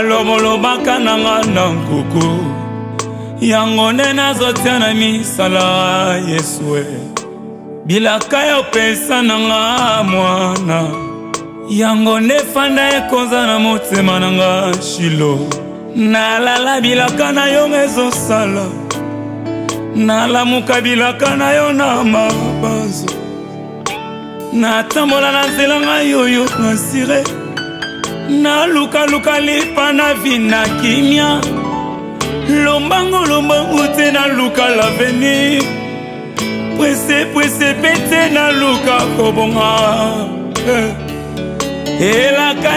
balomolobaka nanga na nkuku yango nde nazotia na misala Yesue bilaka yo pesa nanga mwana yango nde fanda ekonza na motema nanga Shilo nalala bilaka na yo ezosala nalamuka bilaka na yo na mabanzo natambola na nzela ngai yoyo nasire nalukaluka lipa na vina kimia lombango te naluka l'avenir pwese pete naluka kobonga elaka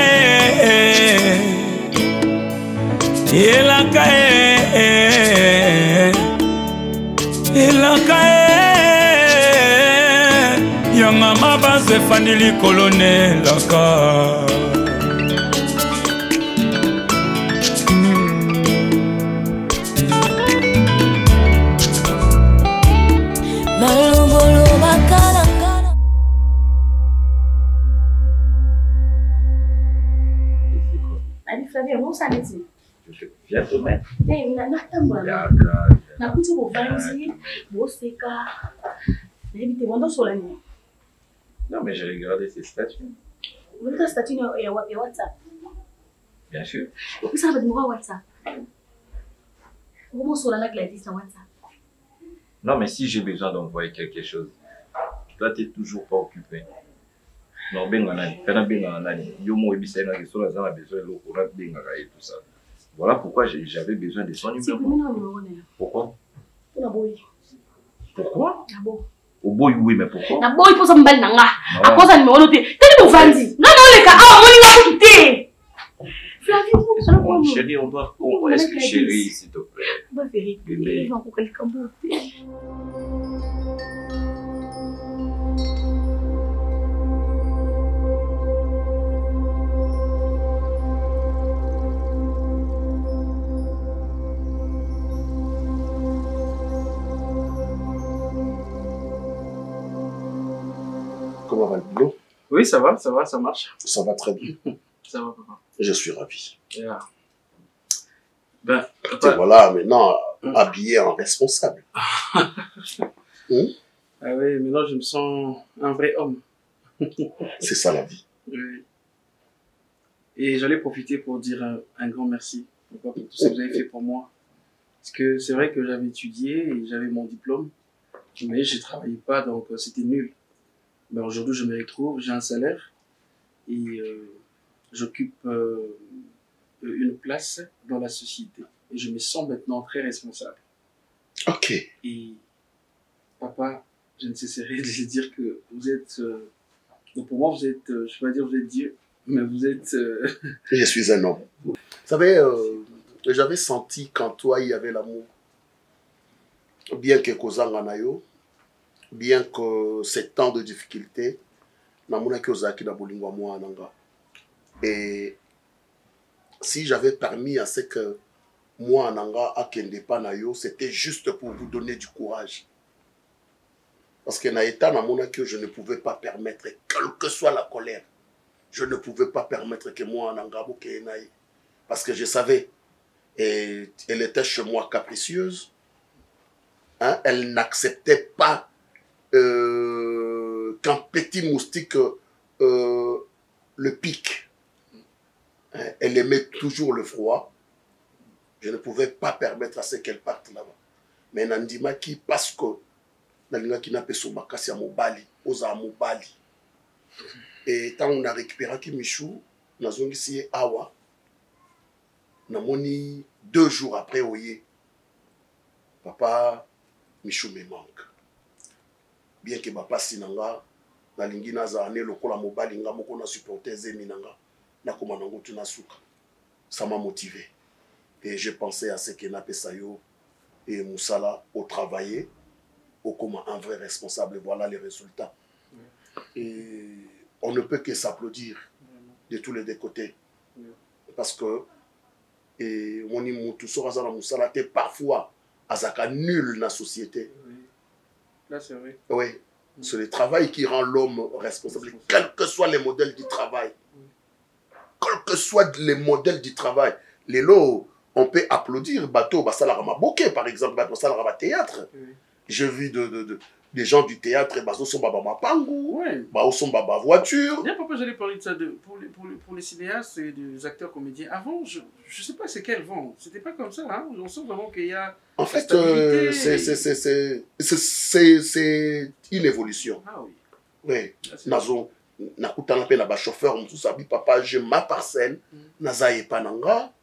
yanga mabanzo efandi likolo nelaka Flavia, vamos saber disso. Viens também. Tem, na também. Na conta vou fazer, vou secar. Deve ter uma sola né? Non, mais j'ai regardé ces statuts. Votre statut est WhatsApp. Bien sûr. Vous savez de moi WhatsApp. Comment sola là Gladys sur WhatsApp? Non, mais si j'ai besoin d'envoyer quelque chose, toi tu n'es toujours pas occupé. Non, ben nani, quand ben nani, yo mo ebisa na que sola za besoin de l'eau, ben et tout ça. Voilà pourquoi j'avais besoin de son numéro. C'est combien de numéros? Pourquoi? Pour la boy. Pourquoi? La boy. Au boy oui, mais pourquoi? La boy pour ça m'bal nanga. À cause de numéro noté. T'es mon vandi. Non non les gars, ah mon numéro tout Flavie, ça mon chéri, on doit est-ce que chéri s'il te plaît? On va vérifier. Il va encore quelqu'un beauté. Comment va le boulot? Oui, ça va, ça marche. Ça va très bien. Ça va, papa. Je suis ravi. Yeah. Ben, papa... Et voilà, maintenant, habillé en responsable. Ah oui, maintenant je me sens un vrai homme. C'est ça la vie. Oui. Et j'allais profiter pour dire un grand merci pour tout ce que vous avez fait pour moi. Parce que c'est vrai que j'avais étudié et j'avais mon diplôme, mais je ne travaillais pas, donc c'était nul. Ben aujourd'hui, je me retrouve, j'ai un salaire et j'occupe une place dans la société. Et je me sens maintenant très responsable. Ok. Et papa, je ne cesserai de lui dire que vous êtes... donc pour moi, vous êtes, je ne vais pas dire vous êtes Dieu, mais vous êtes... Je suis un homme. Vous savez, j'avais senti qu'en toi, il y avait l'amour. Bien que Kozanga Nayo, bien que ces temps de difficulté, et si j'avais permis à ce que moi, Nanga, Akende Panayo, c'était juste pour vous donner du courage. Parce que Naïta, je ne pouvais pas permettre, quelle que soit la colère, je ne pouvais pas permettre que moi, Nanga, parce que je savais, et elle était chez moi capricieuse, hein, elle n'acceptait pas qu'un petit moustique le pique. Hein, elle aimait toujours le froid. Je ne pouvais pas permettre à ce qu'elle parte là-bas. Mais Nandima qui, parce que Nandima qui n'a pas son makasi à Mobali, osa Mobali. Et quand on a récupéré Michou, nous avons ici Awa. Nous avons 2 jours après, oye, papa, Michou me manque. Bien que papa sinanga, na lingi naza ane lokola Mobali nga moko na supporter zeminanga, na komanango tunasuka. Ça m'a motivé. Et je pensais à ce que Napesayo et Moussala ont travaillé comme un vrai responsable. Voilà les résultats. Et on ne peut que s'applaudir de tous les deux côtés. Parce que mon imoutou Sorazana Moussala était parfois azaka nul dans la société. Là, c'est vrai. Oui. C'est le travail qui rend l'homme responsable. Quels que soient les modèles du travail. Quels que soient les modèles du travail. Les lots, on peut applaudir bateau, basalara maboke, par exemple, basalara théâtre. J'ai vu des gens du théâtre, baso sont baba mapangu, baso sont baba voiture. Bien, papa, j'allais parler de ça pour les cinéastes et des acteurs comédiens. Avant, je sais pas c'est quel vent. C'était pas comme ça, hein. On sent vraiment qu'il y a. En fait, c'est une évolution. Ah oui. Oui. Nazo, nakutana pe na ba chauffeur, mtu sabi papa, j'ai ma parcelle, naza epananga,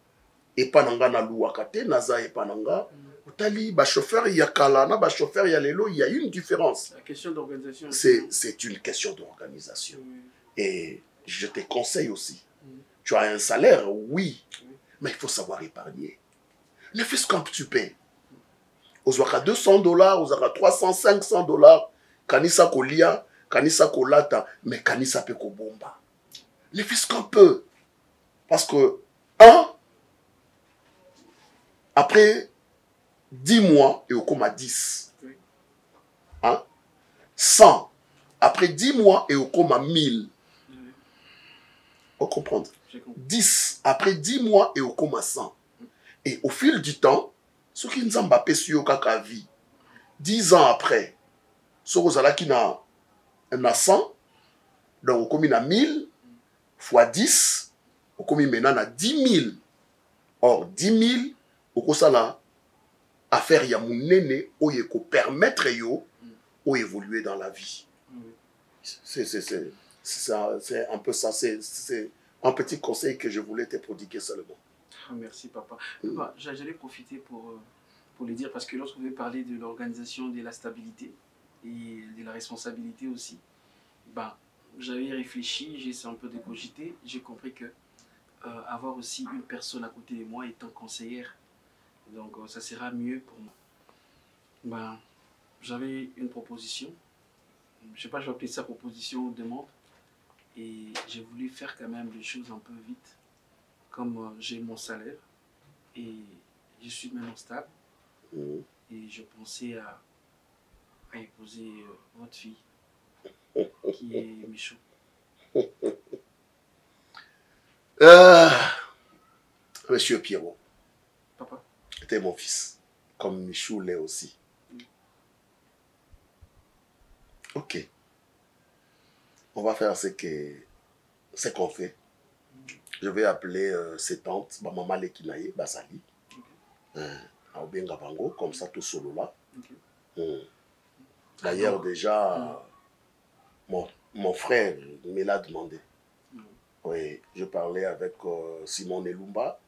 epananga na luakate, naza epananga. Tali, ba chauffeur, il y a Kalana, ba chauffeur, il y a Lelo, il y a une différence. La question d'organisation. C'est une question d'organisation. Et je te conseille aussi. Tu as un salaire, oui, mais il faut savoir épargner. Ne fais-ce qu'un petit peu. Aux $200, aux 300, $500, kanisa kolia, kanisa kolata, mais kanisa pe kobomba. Ne fais-ce qu'un peu. Parce que, après 10 mois, et au coma 10. Hein? 100. Après 10 mois, et au coma 1000. Vous comprenez? 10. Après 10 mois, et au coma 100. Et au fil du temps, ce qui nous a mbappé sur kaka vie, 10 ans après, ce qui n'a 100, donc au commis na 1000, fois 10, au commis maintenant na 10 000. Or, 10 000, au cosa là, affaire ya mounene, ou yeko permettre yo, ou évoluer dans la vie. C'est un peu ça, c'est un petit conseil que je voulais te prodiguer seulement. Merci papa. Papa, j'allais profiter pour le dire, parce que lorsque vous avez parlé de l'organisation, de la stabilité et de la responsabilité aussi, j'avais réfléchi, j'ai essayé un peu de cogiter, j'ai compris que avoir aussi une personne à côté de moi étant conseillère, donc ça sera mieux pour moi. J'avais une proposition, je ne sais pas, je vais appeler ça proposition ou demande, et j'ai voulu faire quand même les choses un peu vite, comme j'ai mon salaire et je suis maintenant stable, et je pensais à épouser votre fille, qui est Michou. Monsieur Pierrot, papa, était mon fils, comme Michou l'est aussi. Ok. On va faire ce qu'on fait. Je vais appeler ses tantes, ma maman Lekinaye, Basali, Aobenga Bango, comme ça tout solo là. D'ailleurs, déjà, mon frère me l'a demandé. Oui, je parlais avec Simon Elumba,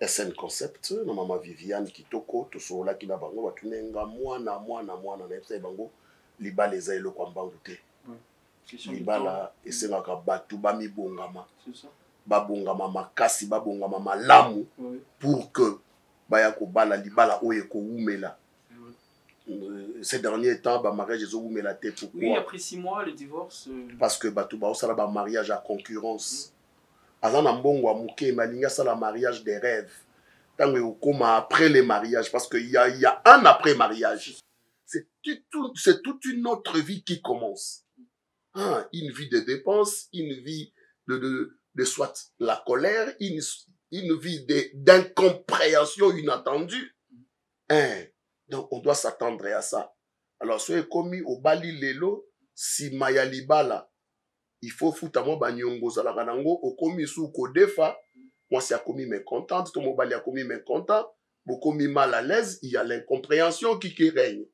SN Concept, na maman Viviane Kitoko, tout solo là qui n'a bango, batunenga mwana na bango, liba les aïlo kwa mbangute. Libala esengaka batu bami bongama. C'est ça. Babongama makasi, babongama malamu, pour que baya ko bala libala oye ko umela. Ces derniers temps, ba mariage ils ont umela te. Pourquoi? Oui, après 6 mois le divorce. Parce que batu ba osala ba mariage à concurrence. Azana mbongo amuke malinga sala mariage des rêves. Tango okoma après les mariages, parce qu'il y a un après mariage. C'est toute une autre vie qui commence. Une vie de dépenses, une vie de soit la colère, une vie d'incompréhension inattendue. Donc, on doit s'attendre à ça. Alors, soyez commis au Bali Lelo, si Maya Libala, il faut foutre à moi Banyongo Zalaranango, au commis sous Kodefa, moi, c'est à commis mécontente, tout mon Bali a commis mécontent, beaucoup commis mal à l'aise, il y a l'incompréhension qui règne.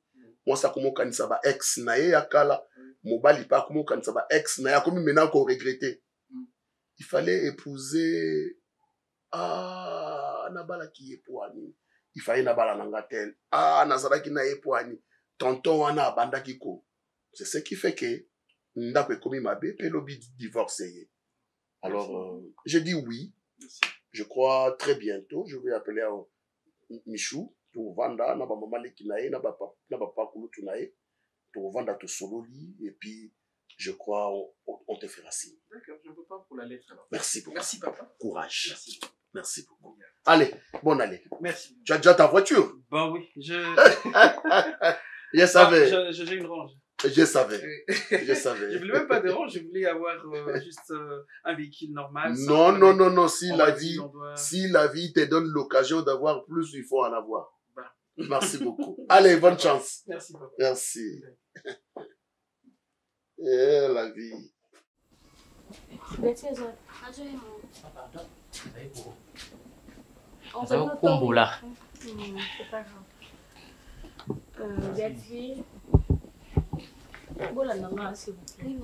Moi, ça comme on ça va ex nae akala. Mobali pas comme on ça va ex nae comme maintenant qu'on regrettait. Il fallait épouser nabala qui est poani. Il fallait nabala nangatel. Nazara qui na poani. Tonton wana abanda kiko. C'est ce qui fait que ndako komi mabe pelobi divorcé. Alors je dis oui. Je crois très bientôt je vais appeler Michou. Pour vendre, na ba maman Lekinaye, na ba papa Kulutunaye, pour vendre tout solo lit, et puis je crois on te fera signe. D'accord, je ne peux pas pour la lettre alors. Merci beaucoup. Merci papa. Courage. Merci. Merci beaucoup. Allez, bonne année. Merci. Tu as déjà ta voiture? Ben oui, Je savais. J'ai une range. Je savais. Je Je savais. voulais même pas de range, je voulais avoir juste un véhicule normal. Non, non, non, non. Si On la m'a dit, vie, on doit- si la vie te donne l'occasion d'avoir plus, il faut en avoir. Bah. Merci beaucoup. Allez, bonne chance. Merci, papa. Merci. Et la vie. On va combo là. C'est pas grave. Béatrice. Voilà, maman, s'il vous plaît.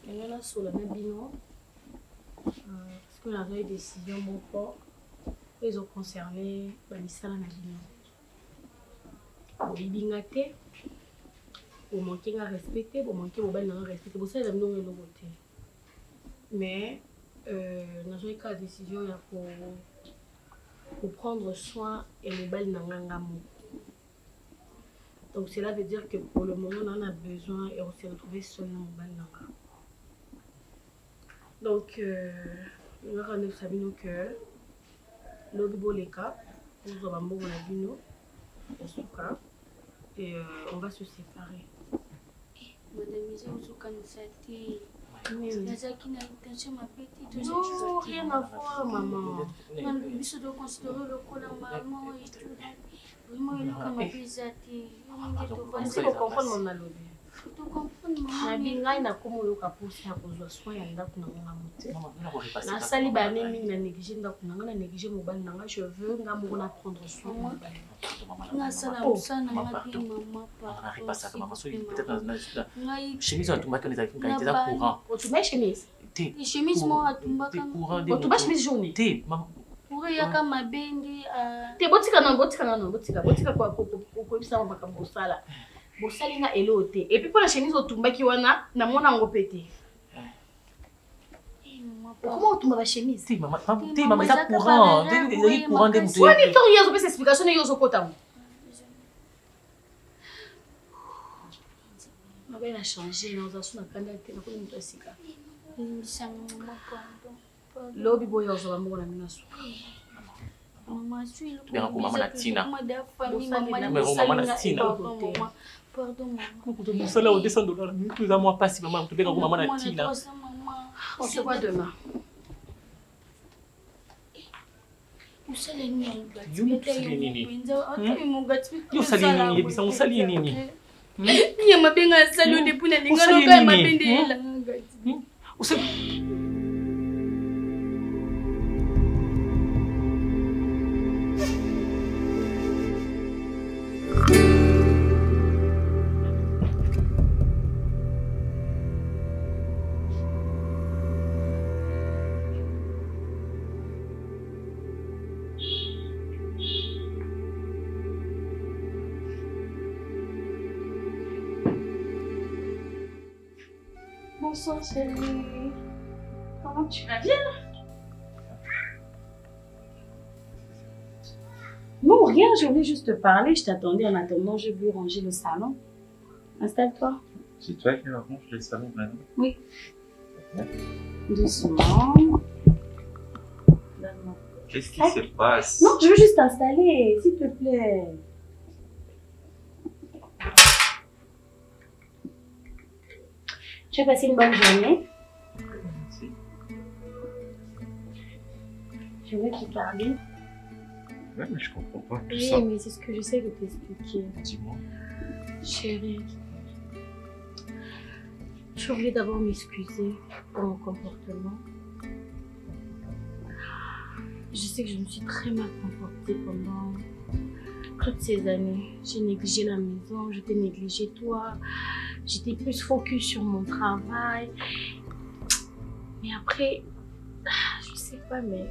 Il y en a sur le même bilan. Parce qu'on a eu des décisions bon fort. Ils ont concerné Banissa dans la bilan. Au bibingate, au manquer à respecter, au manquer au bel à respecter. Pour ça, ils ont une nouveauté. Mais, dans un cas de décision, il faut prendre soin et le bel n'angangamo. Donc cela veut dire que pour le moment, on en a besoin et on s'est retrouvé seul dans le bel nanga. Donc, nous avons savoir que l'autre les cas, nous avons et on va se séparer. Non, rien à voir, maman. Je dois considérer le coup de maman et tout. Vraiment, il Est-ce que vous comprenez mon alobé? tu comprends, Nabingai na komo yoka posi ya kozwa soin ya ndako na nga mote. Na sali ba nemi na négliger ndako na nga na négliger mobali na nga, je veux nga moko na prendre soin mobali. na sala usana ngapi mama Chemise on tombe qu'on est avec une qualité de courant. Tu mets chemise? Té. chemise mo atumbaka Tu mets chemise jaune? Té, maman. pour yaka mabendi Te botika kwa bisa makambo sala. Bosali nga elo te. Et puis pour la chemise otumbaki wana na mona ngo pété. Comment otumba ba chemise? Té, maman, ça courant. Té, courant de mutu. Wani to yazo pesa explication yazo kota. Mabé na changer na ozasu na kanda te na ko mutu asika. Lobi boy yazo ba mona mina su. Maman, je suis Bien, maman na Tina. Maman na Tina. Pardon, maman. Tout ça là au descend de là. Tout ça moi passe maman, tu bien maman na Tina. On se voit demain. Yo sali nini, bisa musali nini. Ni mabenga salo de puna linga no ka mabende la ngati. Usali Bonsoir chérie. Comment tu vas bien? Non, rien, je voulais juste te parler. Je t'attendais en attendant, je veux ranger le salon. Installe-toi. C'est toi qui ranges le salon maintenant? Oui. Doucement. Qu'est-ce qui se passe? Non, je veux juste t'installer, s'il te plaît. Tu as passé une bonne journée? Merci. Je veux te parler. Ouais, mais je comprends pas tout Oui, ça. mais c'est ce que j'essaie de t'expliquer. Dis-moi. Chérie, je voulais d'abord m'excuser pour mon comportement. Je sais que je me suis très mal comportée pendant toutes ces années. J'ai négligé la maison, je t'ai négligé toi. J'étais plus focus sur mon travail. Mais après, je sais pas, mais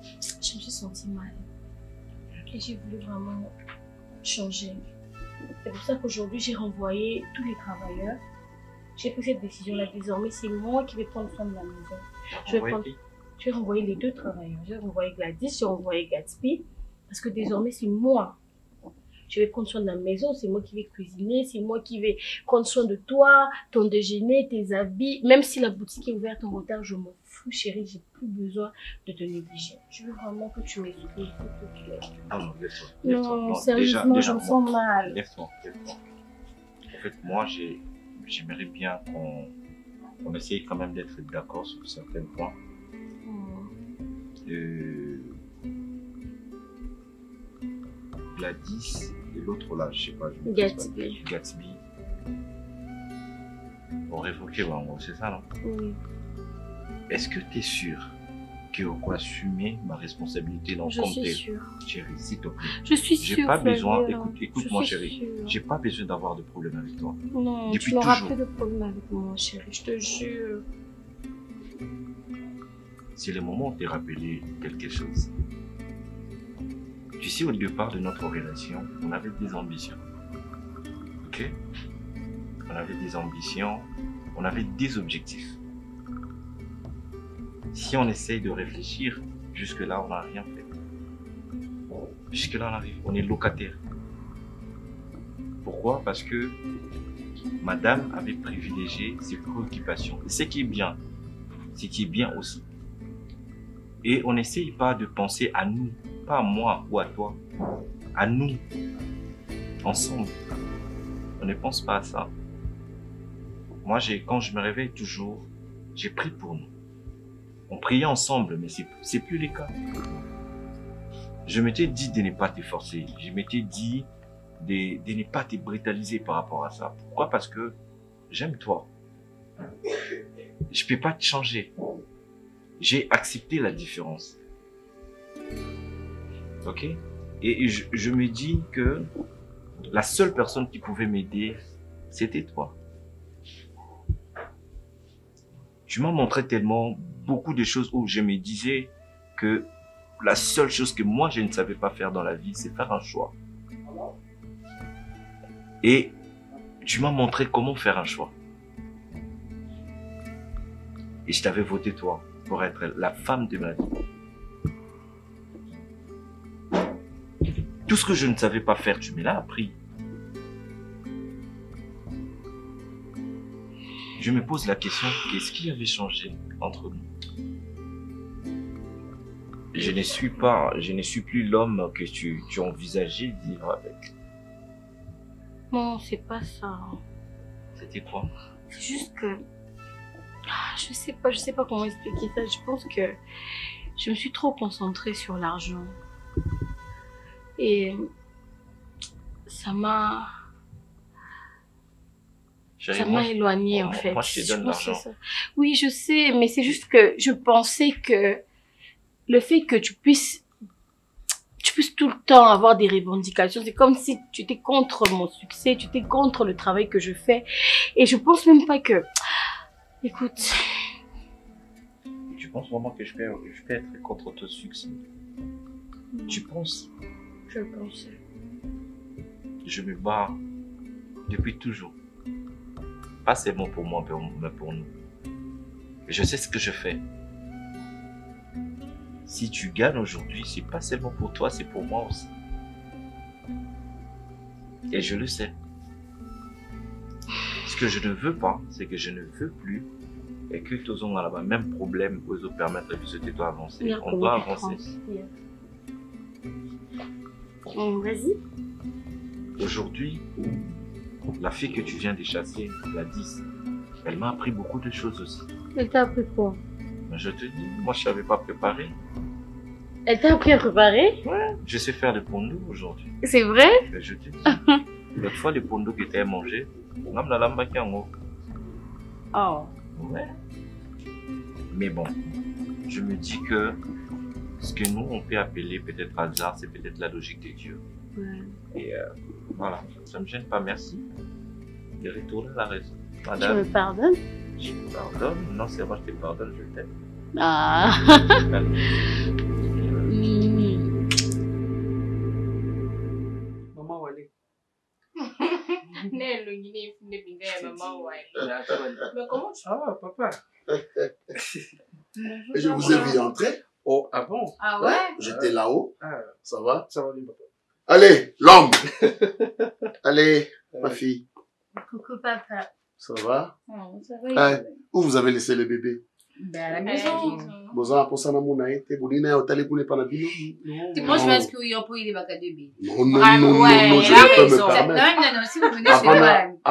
je me suis sentie mal. Et j'ai voulu vraiment changer. C'est pour ça qu'aujourd'hui, j'ai renvoyé tous les travailleurs. J'ai pris cette décision-là. Désormais, c'est moi qui vais prendre soin de la maison. Je vais renvoyer les deux travailleurs. Je vais renvoyer Gladys, je vais renvoyer Gatsby. Parce que désormais, c'est moi. Je vais prendre soin de la maison, c'est moi qui vais cuisiner, c'est moi qui vais prendre soin de toi, ton déjeuner, tes habits. Même si la boutique est ouverte en retard, je m'en fous, chérie, j'ai plus besoin de te négliger. Je veux vraiment que tu m'excuses, s'il te plaît. Ah non, laisse-toi. Non, sérieusement, je me sens mal. Laisse-toi, laisse-toi. fait, moi, j'aimerais bien qu'on essaye quand même d'être d'accord sur certains points. Gladys et l'autre là, je sais pas. Gatsby. On révoquait Wango, c'est ça, non? Oui. Est-ce que tu es sûr que on va assumer ma responsabilité dans Je suis sûre. Chérie, s'il te plaît. Je suis sûre. J'ai pas besoin, Flavia. écoute-moi chérie, j'ai pas besoin d'avoir de problème avec toi. Non, depuis tu n'auras toujours. plus de problème avec moi, chérie, je te jure. C'est le moment où t'es rappelé quelque chose. Tu sais, au départ de notre relation, on avait des ambitions. Ok? On avait des ambitions, on avait des objectifs. Si on essaye de réfléchir, jusque-là, on n'a rien fait. Jusque-là, on est locataire. Pourquoi? Parce que madame avait privilégié ses préoccupations. Et ce qui est bien aussi. Et on n'essaye pas de penser à nous, pas à moi ou à toi, à nous, ensemble. On ne pense pas à ça. Moi, quand je me réveille toujours, j'ai prié pour nous. On priait ensemble, mais c'est plus le cas. Je m'étais dit de ne pas te forcer. Je m'étais dit de ne pas te brutaliser par rapport à ça. Pourquoi? Parce que j'aime toi. Je ne peux pas te changer. J'ai accepté la différence. Ok? Et je me dis que la seule personne qui pouvait m'aider, c'était toi. Tu m'as montré tellement beaucoup de choses où je me disais que la seule chose que moi je ne savais pas faire dans la vie, c'est faire un choix. Et tu m'as montré comment faire un choix. Et je t'avais voté toi pour être la femme de ma vie. Tout ce que je ne savais pas faire, tu me l'as appris. Je me pose la question, qu'est-ce qui avait changé entre nous? Je ne suis plus l'homme que tu envisageais de vivre avec. Non, c'est pas ça. C'était quoi? C'est juste que... Je sais pas comment expliquer ça. Je pense que je me suis trop concentrée sur l'argent. Et ça m'a éloignée en fait. Moi, je te donne l'argent. Oui, je sais, mais c'est juste que je pensais que le fait que tu puisses tout le temps avoir des revendications, c'est comme si tu étais contre mon succès, tu étais contre le travail que je fais. Et je pense même pas que... Écoute... Tu penses vraiment que je peux être contre ton succès? Tu penses? Je le pensais. Je me bats depuis toujours. Pas seulement pour moi, mais pour nous. Je sais ce que je fais. Si tu gagnes aujourd'hui, c'est pas seulement pour toi, c'est pour moi aussi. Et je le sais. Ce que je ne veux pas, c'est que je ne veux plus et que tous on a le même problème pour nous permettre de se doit avancer. On doit avancer. Vas-y. Aujourd'hui, la fille que tu viens de chasser, Gladys, elle m'a appris beaucoup de choses aussi. Elle t'a appris quoi? Je te dis, moi je savais pas préparer. Elle t'a appris à préparer? Ouais, je sais faire le pondo aujourd'hui. C'est vrai? Je te dis, l'autre fois le pondo que tu as mangé, on a la lamba qui en haut. Oh. Ouais. Mais bon, je me dis que ce que nous on peut appeler peut-être hasard, c'est peut-être la logique de Dieu. Ouais. Et voilà, ça me gêne pas, merci. De retourner à la raison. Madame, tu me pardonnes? Je te pardonne? Non, c'est moi je te pardonne, je t'aime. Ah. Maman Wale. Mais comment tu... Ah, papa. Et je vous ai vu entrer. Oh, ah bon? Ah ouais? J'étais là-haut. Ah, ça va? Ça va bien, papa. Allez, l'homme. Allez, ma fille. Coucou papa. Ça va? Ça va. Où vous avez laissé le bébé? Ben à la maison. Boza pour ça na mona été bonina hôtel pour ne pas la bino. Moi je vais inscrire pour il est baka de bé. Non, je ne peux me permettre. Non, si vous venez c'est pas.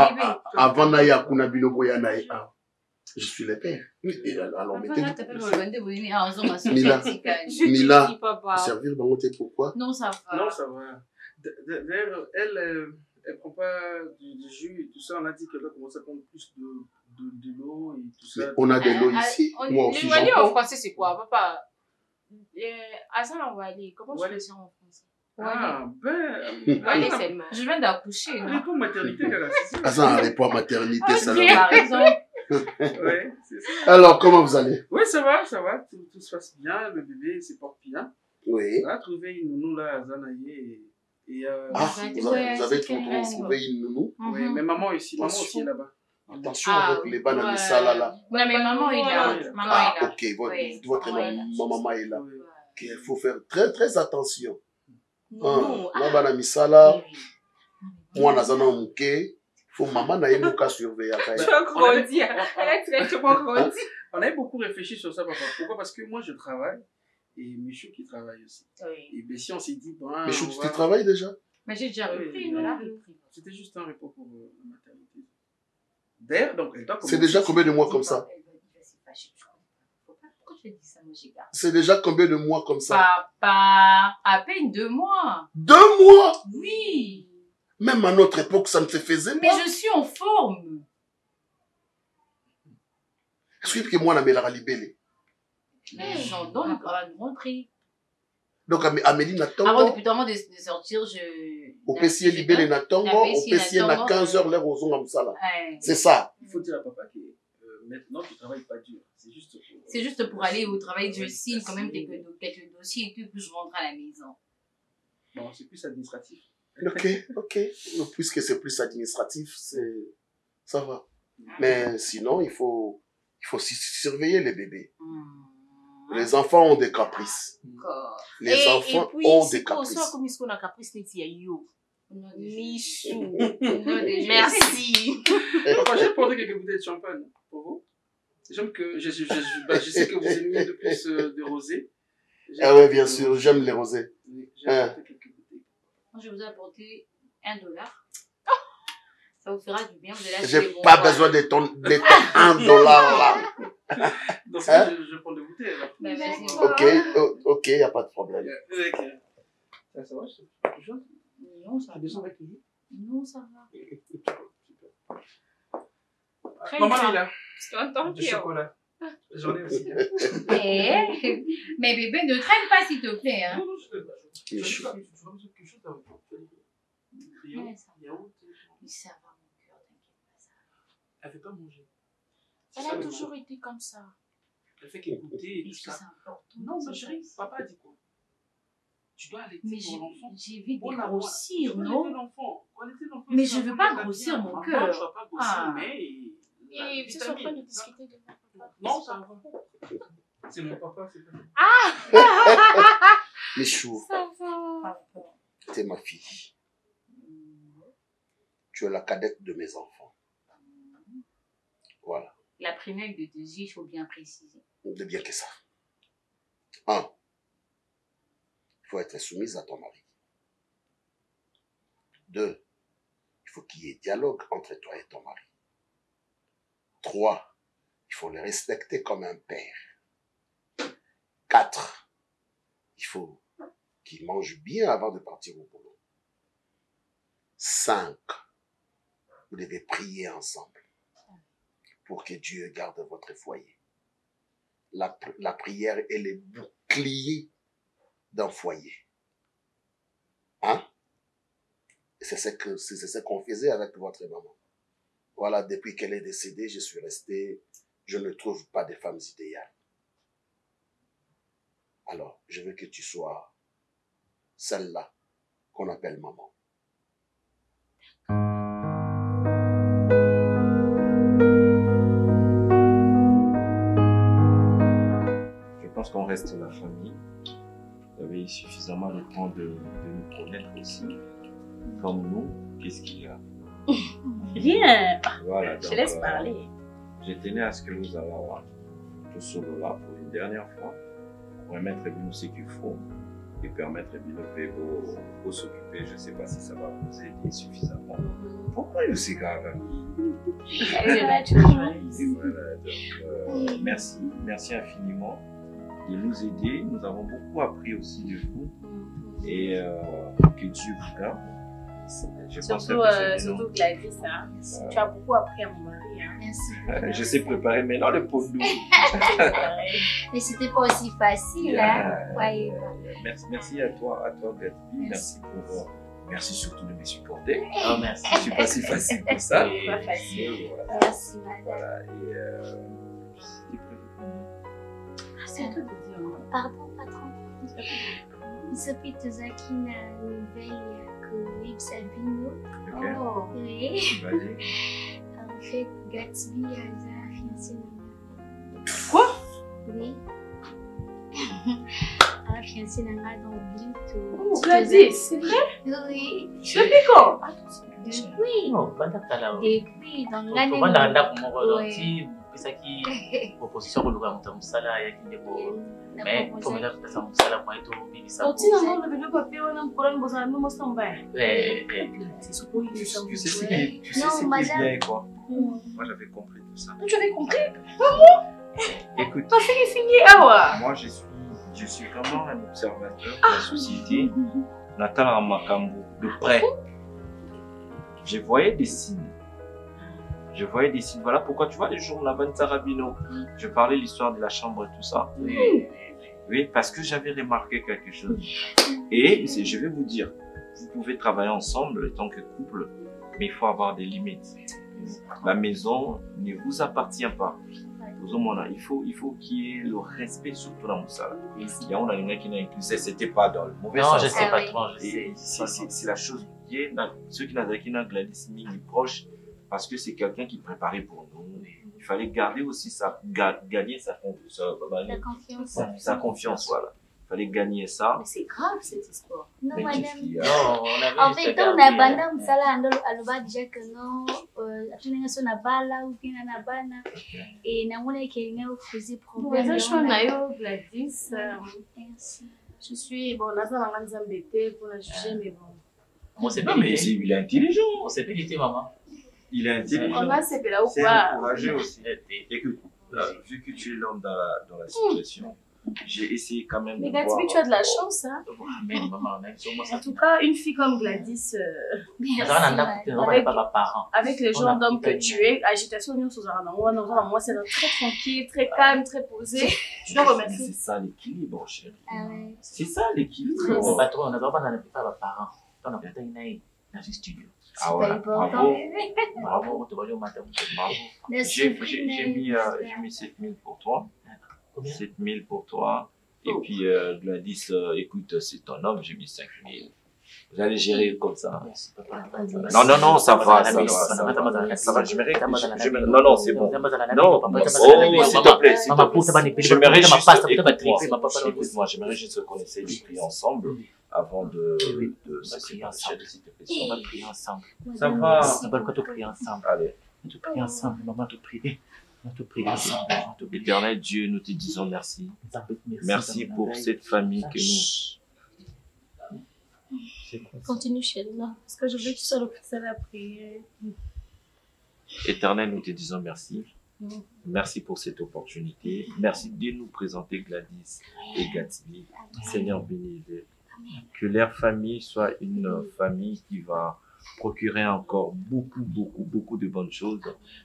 avant Naya Kuna Binoboya Naya. Je suis le père. Alors, mettez-vous. Mila, servir dans l'hôtel, pourquoi? Non, ça va. Non, ça va. D'ailleurs, elle prend pas du jus et tout ça. On a dit qu'elle doit commencer à prendre plus de l'eau et tout ça. Mais on a de l'eau ici. Moi aussi, le Wali en français, c'est quoi, papa? Hassan Wali, comment tu fais ça en français? Ah, ben. Wali, c'est mort. Je viens d'accoucher. Répond maternité, Hassan répond maternité, ça Tu as raison. Ouais, c'est ça. Alors, comment vous allez? Oui, ça va. Tout se passe bien. Le bébé se porte bien. Oui. On a trouvé une nounou là à Zanaïe. Vous avez trouvé une nounou? Oui, mais maman aussi est là-bas. Attention avec les banamisala là. Non, mais maman est là. Ok, votre maman est là. Il faut faire très très attention. La banamisala, moi nazana mouké, faut maman na yemuka surveiller. Tu vas grandir. Tu vas grandir. On a beaucoup réfléchi sur ça, papa. Pourquoi? Parce que moi je travaille et Michou qui travaille aussi. Et bien si on s'est dit, bon. Michou, tu travailles déjà? Mais j'ai déjà repris. C'était juste un repos pour la maternité. D'ailleurs, donc elle doit commencer. C'est déjà combien de mois comme ça? Pourquoi tu dis ça, mon gars? C'est déjà combien de mois comme ça? Papa, à peine 2 mois. 2 mois? Oui. Même à notre époque, ça ne se faisait pas. Mais je suis en forme. Est-ce que moi, la meilleure libellée? Mais j'en donne pas une rentrée. Donc, Amélie n'attend avant pas. de sortir, je. Au PC libellé n'attend pas. Au PC n'a 15 heures l'heure aux ongles ça là. C'est ça. Il faut dire à papa que maintenant, tu ne travailles pas dur. C'est juste pour aller au travail. Je signe quand même quelques dossiers et tout, puis je rentre à la maison. Bon, c'est plus administratif. Ok. Puisque c'est plus administratif, ça va. Mais sinon, il faut surveiller les bébés. Les enfants ont des caprices. Les enfants ont des caprices. Michou. Merci. Papa, j'ai porté quelques bouteilles de champagne pour vous. J'aime que je sais que vous aimez de plus de rosé. Ah ouais, bien sûr, j'aime les rosés. J'ai apporté quelques bouteilles. Moi, je vous ai apporté $1. Ça vous fera du bien. J'ai pas besoin de ton $1 là. Dans ce cas, je prends des bouteilles alors. Ok, y a pas de problème. Ça va, non, ça va. Descends avec le jus. Non, ça va. Maman est là. Du chocolat. J'en ai aussi. Mais bébé, ne traîne pas s'il te plaît. Hein. Je quelque chose avant. Mais ça va, mon cœur, t'inquiète pas ça. Elle ne fait pas manger. Elle a toujours été comme ça. Elle fait qu'écouter et tout ça. C'est important. Non, ma chérie, papa a dit quoi? Tu dois allaiter pour l'enfant. J'ai envie de grossir, non? L'enfant. Mais je ne veux pas grossir mon cœur. Non, je ne veux pas grossir, mais... Et vous êtes en train de discuter de papa? Non, ça va. C'est mon papa, c'est pas. Ah! Michou, Ça va. t'es ma fille. Tu es la cadette de mes enfants. Voilà. La première de 2 yeux, il faut bien préciser. De bien que ça. 1. Il faut être soumise à ton mari. 2. Il faut qu'il y ait dialogue entre toi et ton mari. 3. Il faut le respecter comme un père. 4. Il faut qu'il mange bien avant de partir au boulot. 5. Vous devez prier ensemble pour que Dieu garde votre foyer. La prière est le bouclier d'un foyer. Hein? C'est ce qu'on faisait avec votre maman. Voilà, depuis qu'elle est décédée, je ne trouve pas de femmes idéales. Alors, je veux que tu sois celle-là qu'on appelle maman. Je pense qu'on reste la famille. Vous avez eu suffisamment de temps de nous connaître aussi. Comme nous, qu'est-ce qu'il y a? Rien. Voilà, Je laisse parler. Je tenais à ce que nous allions tout solo là pour une dernière fois, pour remettre nous ce qu'il faut et permettre à Binopé de s'occuper. Je ne sais pas si ça va vous aider suffisamment. Pourquoi il aussi grave? Voilà, donc, merci infiniment de nous aider. Nous avons beaucoup appris aussi de vous et que Dieu vous garde. Surtout Gladys, hein. Tu as beaucoup appris à mon mari. Hein. Merci. Je sais préparer maintenant le pot d'eau. Mais c'était pas aussi facile, hein. Ouais. Merci à toi Gatsby. Merci surtout de me supporter. Oh, merci. Je suis pas si facile que ça. C'est pas facile. Merci, madame. Voilà, et c'était prévu pour moi. C'est à toi de dire. Pardon, patron. Sophie Tozaki na nouvelle que Yves Sabino. Ok. Oh. Oui. Vas-y. En fait, Gatsby a fiancé Quoi? Oui. A fiancé Nanga dans Blito. Oh, Gladys, c'est vrai? Oui. Depuis quand? Depuis. Oh, banda kala. Depuis, dans l'année. Banda ndako moko Ouais. donc pesaki proposition koluka moto mosala ya kindeko. Mais comme là ça mosala moi to bibisa. Quand tu n'as pas de papier, on a un problème, vous avez un stand by. Tu sais ce qui est bien quoi. Moi j'avais compris tout ça. Tu avais compris? Écoute, T'as signé Awa. moi je suis vraiment un observateur de la société. Nathan Makambo, de près. Je voyais des signes. Voilà pourquoi tu vois les jours là-bas de Sarabino. Je parlais l'histoire de la chambre et tout ça. Oui, parce que j'avais remarqué quelque chose. Et je vais vous dire, vous pouvez travailler ensemble en tant que couple, mais il faut avoir des limites. La maison ne vous appartient pas. Il faut qu'il y ait le respect surtout dans Moussala. Il y a un qui n'a inclus, c'était pas dans le mauvais sens. Non, je sais pas trop, je sais. C'est la chose qui est, ceux qui n'ont Gladys Ming proche, parce que c'est quelqu'un qui préparait pour nous. Il fallait garder aussi gagner sa confiance. Sa confiance, voilà. Il fallait gagner ça. Mais c'est grave cette histoire. Non, Mais madame. Non, on avait En fait, on a bana msala aloba déjà que non, atunenga so na bala ou bien na bana et na mona kelinga ofuzi problème. Bon, ça na yo Gladys. Merci. Je suis bon, on a ça dans l'embêté pour la juger mais bon. On s'est Non, mais il est intelligent. On s'est pénité, maman. Il est intelligent. On a ces là ou C'est quoi? encouragé aussi. Écoute, vu que tu es l'homme dans la situation, j'ai essayé quand même Mais de voir... Gatsby, tu as de la chance, hein? Mais maman, même si En tout cas, une fille comme Gladys, avec le genre d'homme que tu es, agitation, moi, c'est très tranquille, très calme, très posé. Je dois remercier. C'est ça l'équilibre, chérie. Ah ouais. C'est ça l'équilibre. on n'a pas de parents. On a peut-être dans un studio. Ah voilà, bravo. Bravo, tu vas au matin. Bravo. J'ai mis 7000 pour toi. 7000 pour toi. Et puis Gladys, écoute, c'est ton homme, j'ai mis 5000. Vous allez gérer comme ça. Non, ça va. Ça va, je mérite. Non, c'est bon. Non, oh, s'il te plaît. Je mérite juste qu'on essaie de prier ensemble avant de se séparer. On va prier ensemble. Ça va. On va prier ensemble. Allez. On te prie ensemble, maman, te prier. On te prie ensemble. Éternel Dieu, nous te disons merci. Merci pour cette famille que nous... Continue, chérie, non, parce que je veux que tu sois le plus à la prière. Éternel, nous te disons merci. Merci pour cette opportunité. Merci de nous présenter Gladys et Gatsby. Seigneur, bénis-les. Que leur famille soit une famille qui va procurer encore beaucoup de bonnes choses.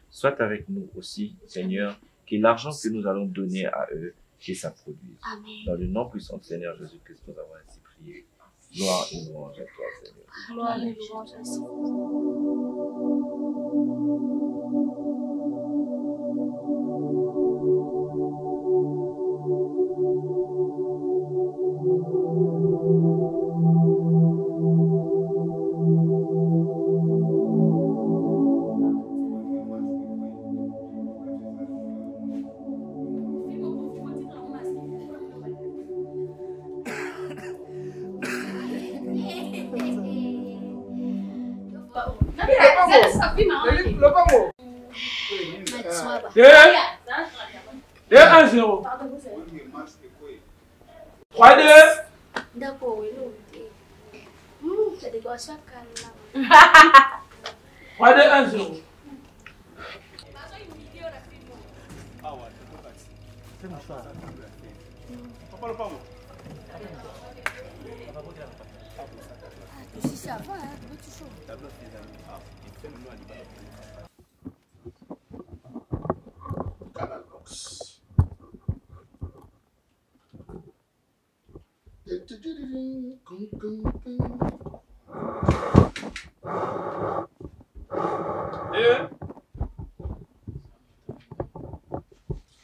Soit avec nous aussi, Seigneur, que l'argent que nous allons donner à eux, que ça produise. Dans le nom puissant de Seigneur Jésus-Christ, nous avons ainsi prié. Gloire et louange à toi, Seigneur. Gloire et louange à toi. Deux, 1-0. 3-2. D'accord, oui, la décoration calme. 3, 2, 1, 0. Si ça va, hein, tu chaud. Canal Box.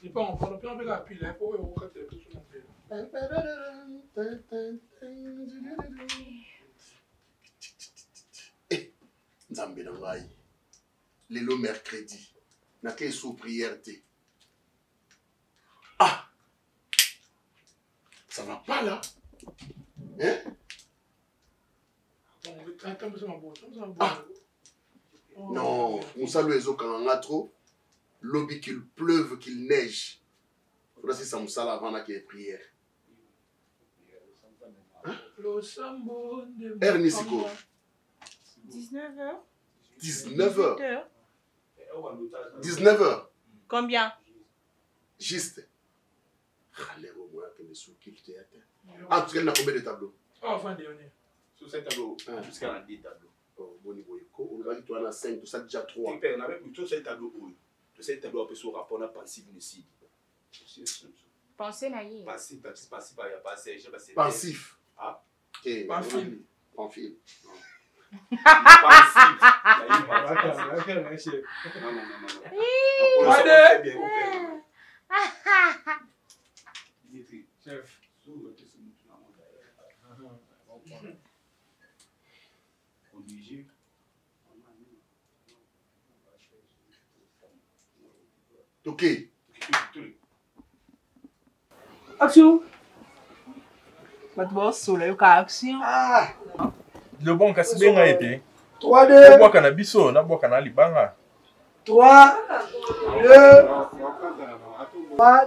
Il pas encore le plan avec la pile, pour eux, on va faire tout ça. Nzambe na ngai. Lelo mercredi. Na ke sous prière te. Ah! Ça va pas là? Hein? Ah! Non, on salue les autres quand on a trop. Lobby qu'il pleuve, qu'il neige. Là, c'est ça, on salue avant qu'il y ait prière. Ernisico. 19h. 19h. 19h. Combien? Juste. Ah, tu as combien de tableaux? Ah, fin dernier. Sur ces tableaux, jusqu'à 10 tableaux. Oh, bon niveau. On va dire tu en as 5, tout ça déjà 3. Tu peux avec tous ces tableaux. Tous ces tableaux, on peut se rapport à pensif ici. Pensez naïe. Passif, il n'y a pas assez. Pensif. Ah. Pensif. Pensif. Chef. Ok. Action. Maintenant, soleil, action. Ah. Le bon kasi benga été. 3, 2. Boka na biso, na boka na libanga. 3,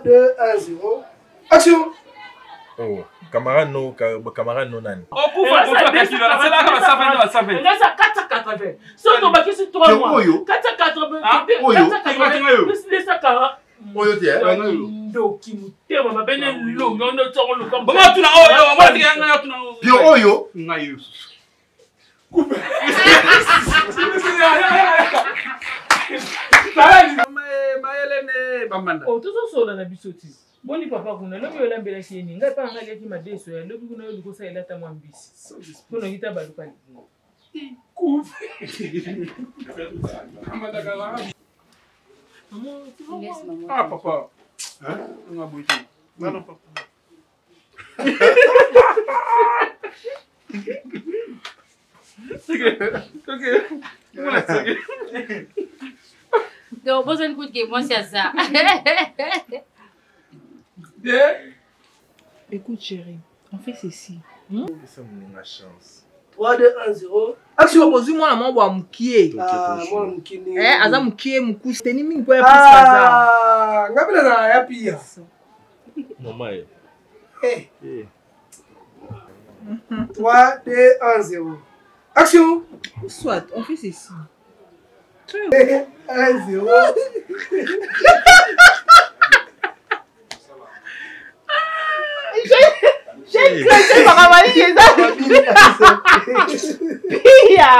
2, 1, 0. Action. Oh, camarade no nani. Oh, pour faire quoi qu'est-ce que c'est là comme ça fait. On a ça 480. Si on tombe ici sur 3 mois. 480. Plus les 140. Oyo tie. Ndoki mutema mabene lo ngono tsongo lo comme. Bongo tuna oyo, moi tena tuna. Bio oyo. Ngayo. Coupe. Oh, tout ça sur la bisoti. Boni papa kuna lobi yola mbela kieni ngai pa ngali ki madeso ya lobi kuna yoli kosa elata mwa mbisi. Kuna ngita baluka ni. Coupe. Ah papa. Hein? On a bouillé. Non papa. Ok. Donc, vous avez écouté, moi, c'est ça. Écoute, chérie, on fait ceci. Ça me la chance. 3, 2, 1, 0. Action, posez moi la main pour moukier. Ah, moi moukier. Aza moukier, moukou, c'est ni mingi pour plus kaza. Ah, ngapela na ya pia. Maman. 3, 2, 1, 0. Action. Soit, on fait ceci. 1, 0. J'ai craqué par ma valise, c'est ça. Pia.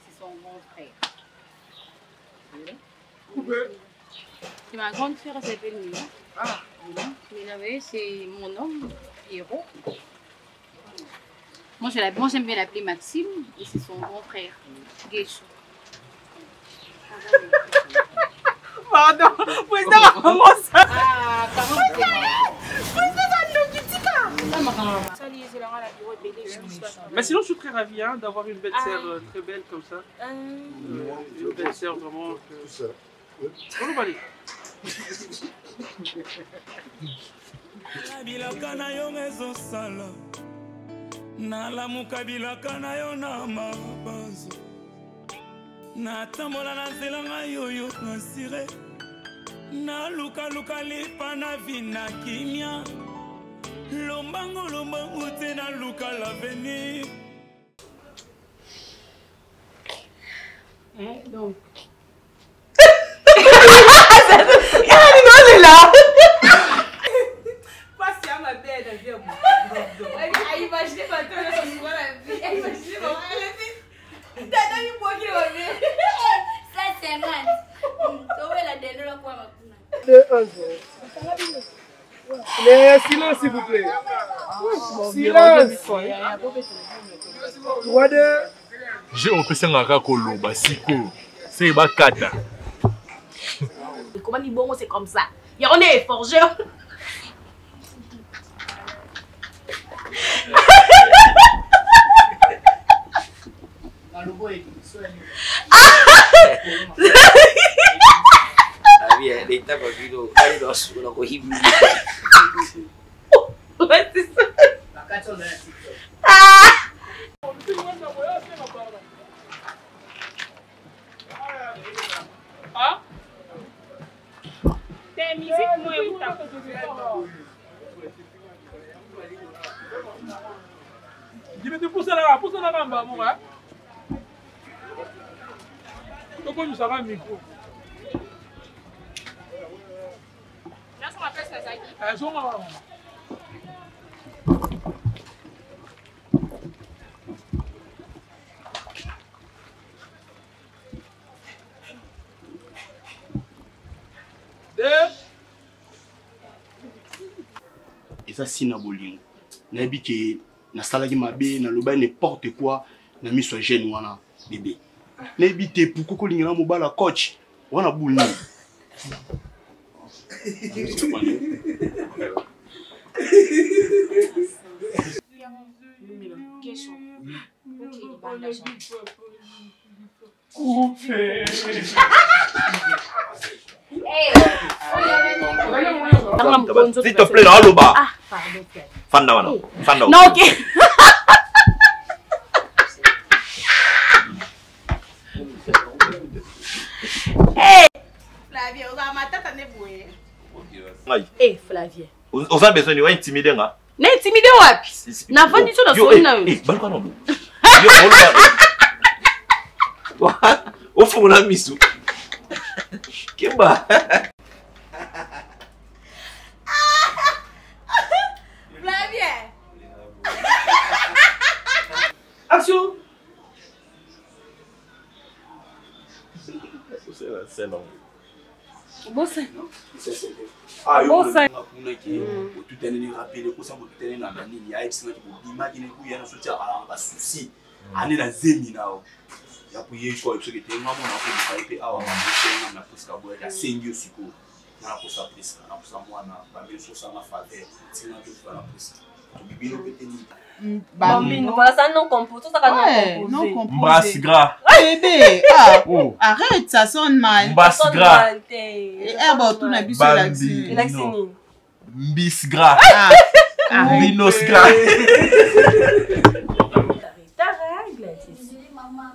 C'est son grand frère. Et ma grande sœur s'appelle Mila. Ah, Mila, c'est mon homme, Pierrot. Moi, j'aime bien l'appeler Maxime et c'est son grand frère, Guéchou. Pardon, président, comment ça? Ah, comment c'est Mais sinon, je suis très ravi d'avoir une belle sœur très belle comme ça. Une belle sœur vraiment. Tout ça. Comment va aller? Bilaka na yo ezosala nalamuka bilaka na yo na mabanzo natambola na nzela ngai oyo nasire nalukaluka lipa na vi na kimia Lombango lombango te na luka l'avenir. Donc. Elle est là. Passe à ma belle, elle vient. Imaginez ma tête, elle se voit la vie. Imaginez ma vie. T'as eu moi qui va venir. Ça, c'est mal. Comment elle a donné la poire à Mais silence, s'il vous plaît. Silence. J'ai opéré un rakolo, basiko. C'est bakata. Comment dit bon, c'est comme ça. Il y a on est forgé. Pousse là, bamba, mon gars. Comment nous avons un micro? Là, ça m'appelle Sasaki. Et ça, c'est Naboling. Nabi qui na salagi mabe na loba n'importe quoi na mi so jeune wana bébé. Nabi te pour koko lingana mobala coach wana boulni. S'il te plaît, là, Aloba. Ah, pardon. Fanda, Fanda. Non, ok. Flavie, on va mater ta nebouée. Eh, Flavie. On a besoin de intimider, hein? N'intimider wapi? Na vendu sur la zone là. Eh, balka non. Au fond, on a mis sous. Kimba. Action. C'est long. Bon c'est. Ah, bon c'est. Tout est né rapide, pour ça, tout est né dans la ligne. Il y a excellent pour imaginer qu'il y a un soutien à la souci. Année la zémi là. Il y a pour y quoi, il faut que tu aies un moment pour faire et à avoir un presque à boire. Il y a 5 jours sur coup. On a pour ça presque. On a pour ça moi on a bien sûr ça m'a fait. C'est là que tu vas la presque. Tu bibino peut-être. Bambino, voilà ça non composé, ça non composé. Mbasse gras. Bébé, arrête, ça sonne mal. Mbasse gras. Bon, tout n'a plus sur l'accent. Mbis gras. Binos gras. Ta règle, c'est maman.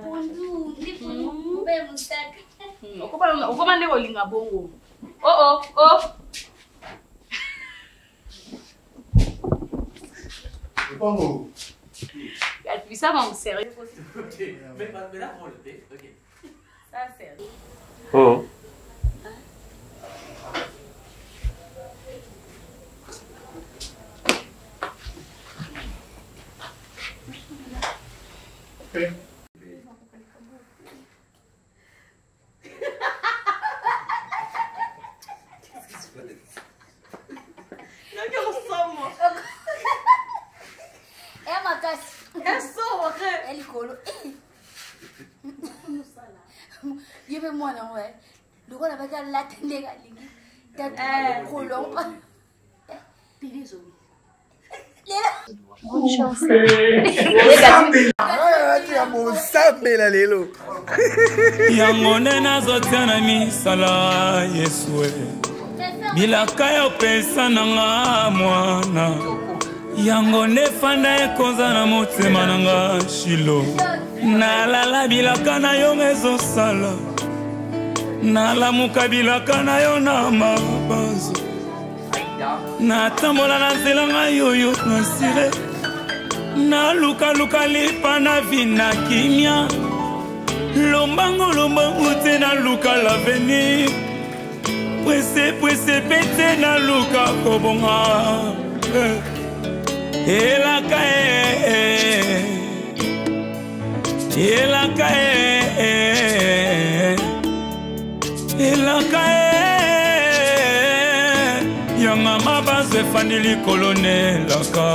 Bonjour, vous pouvez me sac. On commande au linga bongo. Oh. Bongo. Elle fait ça, mon sérieux. Mais là, on le fait. Ok. Ça, c'est. Oh. Bonne chance. Yangone nazotia na misala Yesue bilaka ya opesa nanga mwana Yangone fanda ekonza na motema nanga Shilo nalala bilaka na yo ezosala nalamuka bilaka na yo na mabanzo natambola na nzela ngai oyo nasire nalukaluka lipa na vi na kimia lombango te naluka l'avenir pwese pete naluka kobonga elaka yanga mabanze fanili kolonelaka